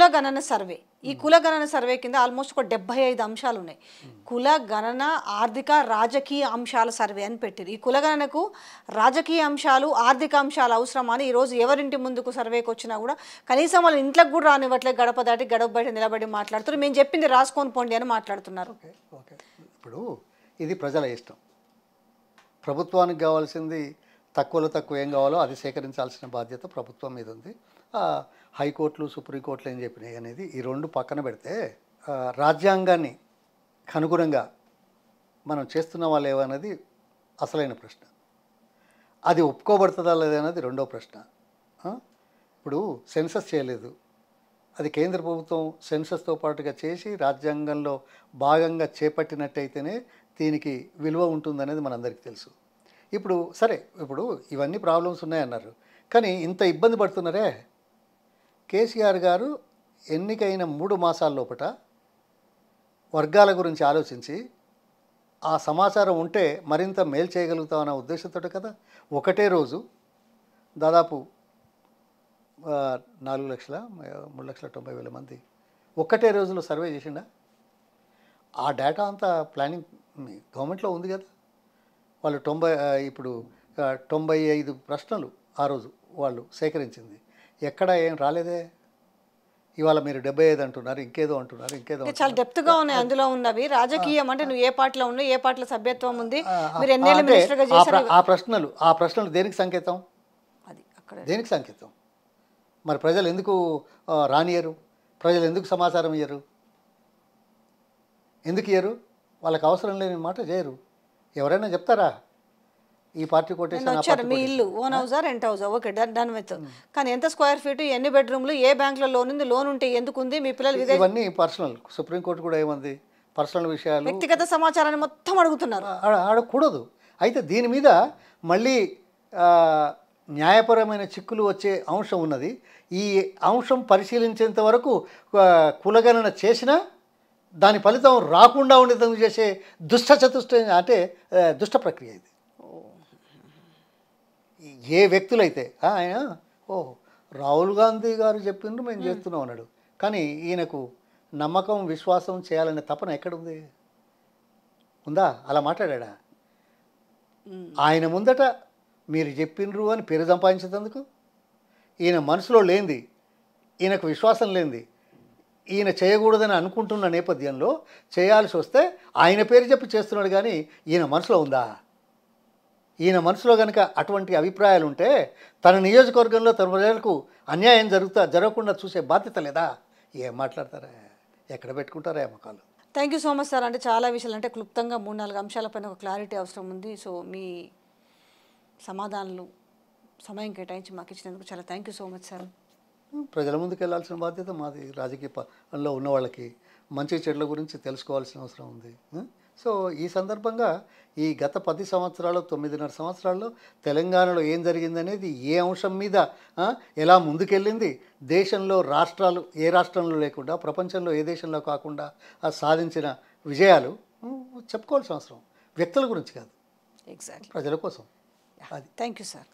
కులగణన సర్వే. ఈ కులగణన సర్వే కింద ఆల్మోస్ట్ ఒక 75 అంశాలు ఉన్నాయి. కులగణన ఆర్థిక రాజకీయ అంశాల సర్వే అని పెట్టింది. ఈ కులగణనకు రాజకీయ అంశాలు ఆర్థిక అంశాలు అవసరమని ఈరోజు ఎవరింటి ముందుకు సర్వేకి వచ్చినా కూడా కనీసం వాళ్ళ ఇంట్లోకి కూడా రానివ్వట్లేదు. గడప దాటి గడప బయట నిలబడి మాట్లాడుతున్నారు. మేము చెప్పింది రాసుకొని పోండి అని మాట్లాడుతున్నారు. ఓకే ఓకే ఇప్పుడు ఇది ప్రజల ఇష్టం. ప్రభుత్వానికి కావాల్సింది తక్కువలో తక్కువ ఏం కావాలో అది సేకరించాల్సిన బాధ్యత ప్రభుత్వం మీద ఉంది. హైకోర్టులు సుప్రీంకోర్టులు ఏం చెప్పినాయి అనేది ఈ రెండు పక్కన పెడితే రాజ్యాంగాన్ని అనుగుణంగా మనం చేస్తున్న వాళ్ళు ఏమన్నది అసలైన ప్రశ్న. అది ఒప్పుకోబడుతుందా లేదన్నది రెండో ప్రశ్న. ఇప్పుడు సెన్సస్ చేయలేదు, అది కేంద్ర ప్రభుత్వం సెన్సస్తో పాటుగా చేసి రాజ్యాంగంలో భాగంగా చేపట్టినట్టయితేనే దీనికి విలువ ఉంటుందనేది మనందరికీ తెలుసు. ఇప్పుడు సరే, ఇప్పుడు ఇవన్నీ ప్రాబ్లమ్స్ ఉన్నాయన్నారు, కానీ ఇంత ఇబ్బంది పడుతున్నారే. కేసీఆర్ గారు ఎన్నికైన 3 మాసాల లోపల వర్గాల గురించి ఆలోచించి ఆ సమాచారం ఉంటే మరింత మేలు చేయగలుగుతామన్న ఉద్దేశంతో కదా ఒకటే రోజు దాదాపు 4,03,90,000 మంది ఒక్కటే రోజులో సర్వే చేసిండా. ఆ డేటా అంతా ప్లానింగ్ గవర్నమెంట్లో ఉంది కదా. వాళ్ళు 95 ప్రశ్నలు ఆ రోజు వాళ్ళు సేకరించింది. ఎక్కడ ఏం రాలేదే. ఇవాళ మీరు 75 అంటున్నారు, ఇంకేదో అంటున్నారు, ఇంకేదో. చాలా డెప్త్గా ఉన్నాయి అందులో ఉన్నవి. రాజకీయం అంటే నువ్వు ఏ పార్టీలో ఉన్నావు, ఏ పార్టీలో సభ్యత్వం ఉంది, మీరు ఎన్నేళ్ళ మినిస్టర్గా చేశారు. ఆ ప్రశ్నలు దేనికి సంకేతం? అది అక్కడ దేనికి సంకేతం? మరి ప్రజలు ఎందుకు రానియరు? ప్రజలు ఎందుకు సమాచారం ఇయ్యరు? ఎందుకు ఇయ్యరు? వాళ్ళకి అవసరం లేని మాట చేయరు. ఎవరైనా చెప్తారా ఈ పార్టీ కొటేషన్? మీ ఇల్లు ఓన్ హౌసా రెంట్ హౌసా, ఓకే డన్ విత్. కానీ ఎంత స్క్వేర్ ఫీట్, ఎన్ని బెడ్రూమ్లు, ఏ బ్యాంక్లో లోన్ ఉంది, లోన్ ఉంటే ఎందుకు ఉంది, మీ పిల్లలు ఇవన్నీ పర్సనల్. సుప్రీంకోర్టు కూడా ఏమంది, పర్సనల్ విషయాలు, వ్యక్తిగత సమాచారాన్ని మొత్తం అడుగుతున్నారు. ఆడకూడదు. అయితే దీని మీద మళ్ళీ న్యాయపరమైన చిక్కులు వచ్చే అంశం ఉన్నది. ఈ అంశం పరిశీలించేంత వరకు కులగణన చేసినా దాని ఫలితం రాకుండా ఉండేందుకు చేసే అంటే దుష్ట ప్రక్రియ ఇది. ఏ వ్యక్తులైతే ఆయన రాహుల్ గాంధీ గారు చెప్పిండ్రు మేము చేస్తున్నాం అన్నాడు, కానీ ఈయనకు నమ్మకం విశ్వాసం చేయాలనే తపన ఎక్కడుంది? ఉందా? అలా మాట్లాడా? ఆయన ముందట మీరు చెప్పిండ్రు అని పేరు సంపాదించేందుకు ఈయన మనసులో లేనిది, ఈయనకు విశ్వాసం లేనిది, ఈయన చేయకూడదని అనుకుంటున్న నేపథ్యంలో చేయాల్సి వస్తే ఆయన పేరు చెప్పి చేస్తున్నాడు, కానీ ఈయన మనసులో ఉందా? ఈయన మనసులో కనుక అటువంటి అభిప్రాయాలు ఉంటే తన నియోజకవర్గంలో తన ప్రజలకు అన్యాయం జరగకుండా చూసే బాధ్యత లేదా? ఏం మాట్లాడతారా? ఎక్కడ పెట్టుకుంటారా అమ్మకాలు? Thank you so much sir. అంటే చాలా విషయాలు, అంటే క్లుప్తంగా 3-4 అంశాలపైన ఒక క్లారిటీ అవసరం ఉంది. సో మీ సమాధానాలు సమయం కేటాయించి మాకు ఇచ్చినందుకు చాలా thank you so much sir. ప్రజల ముందుకు వెళ్ళాల్సిన బాధ్యత మాది. రాజకీయాల్లో ఉన్న వాళ్ళకి మంచి చెడ్ల గురించి తెలుసుకోవాల్సిన అవసరం ఉంది. సో ఈ సందర్భంగా ఈ గత 10 సంవత్సరాలు 9.5 సంవత్సరాల్లో తెలంగాణలో ఏం జరిగిందనేది, ఏ అంశం మీద ఎలా ముందుకెళ్ళింది, దేశంలో రాష్ట్రాలు ఏ రాష్ట్రంలో లేకుండా ప్రపంచంలో ఏ దేశంలో కాకుండా సాధించిన విజయాలు చెప్పుకోవాల్సిన అవసరం వ్యక్తుల గురించి కాదు, ఎగ్జాక్ట్లీ ప్రజల కోసం. అది. Thank you sir.